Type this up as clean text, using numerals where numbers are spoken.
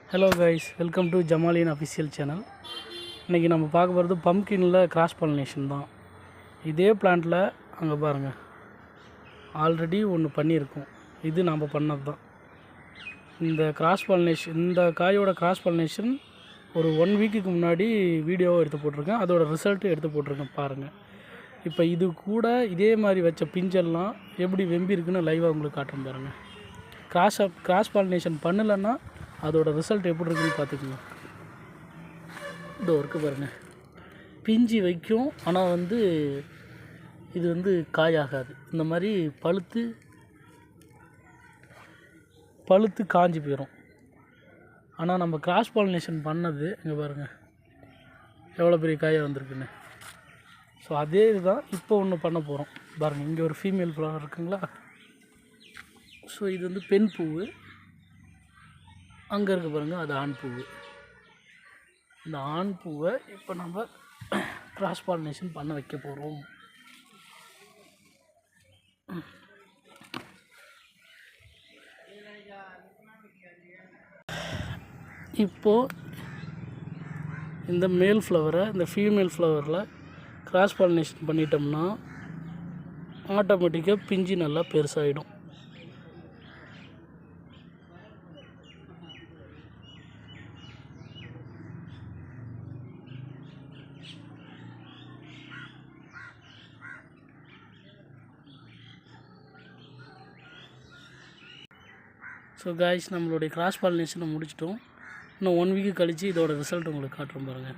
Hello guys, welcome to Jamalian official channel. இன்றைக்கி நம்ம பார்க்க போகிறது பம்ப்கினில் கிராஸ் பாலினேஷன் தான். இதே பிளான்ட்டில் அங்கே பாருங்கள், ஆல்ரெடி ஒன்று பண்ணியிருக்கோம். இது நம்ம பண்ணது தான். இந்த கிராஸ் பாலினேஷன், இந்த காயோட கிராஸ் பாலினேஷன் ஒரு 1 வீக்குக்கு முன்னாடி வீடியோவை எடுத்து போட்டிருக்கேன். அதோடய ரிசல்ட்டு எடுத்து போட்டிருக்கேன் பாருங்கள். இப்போ இது கூட இதே மாதிரி வச்ச பிஞ்செல்லாம் எப்படி வெம்பி இருக்குன்னு லைவாக உங்களுக்கு காட்டுறேன் பாருங்கள். கிராஸ் பாலினேஷன் பண்ணலைன்னா அதோட ரிசல்ட் எப்படி இருக்குன்னு பார்த்துக்கோங்க. இந்த ஒர்க்கு பாருங்கள், பிஞ்சு வைக்கும், ஆனால் இது காயாகாது. இந்த மாதிரி பழுத்து காஞ்சி போயிடும். ஆனால் நம்ம கிராஸ் பாலினேஷன் பண்ணது இங்கே பாருங்கள் எவ்வளோ பெரிய காயாக வந்திருக்குன்னு. ஸோ அதே இதுதான் இப்போ ஒன்று பண்ண போகிறோம் பாருங்கள். இங்கே ஒரு ஃபீமேல் ஃப்ளவர் இருக்குங்களா. ஸோ இது பெண் பூவு, அங்கே இருக்க பாருங்கள் அது ஆண் பூவு. இந்த ஆண் பூவை இப்போ நம்ம கிராஸ் பாலினேஷன் பண்ண வைக்க போகிறோம். இப்போது இந்த மேல் ஃப்ளவரை இந்த ஃபீமேல் ஃப்ளவரில் கிராஸ் பாலினேஷன் பண்ணிட்டோம்னா ஆட்டோமேட்டிக்காக பிஞ்சு நல்லா பெருசாகிடும். ஸோ காய்ஸ், நம்மளுடைய கிராஸ் பாலினேஷனை முடிச்சிட்டோம். இன்னும் 1 வீக்கு கழித்து இதோட ரிசல்ட் உங்களுக்கு காட்டுறோம் பாருங்கள்.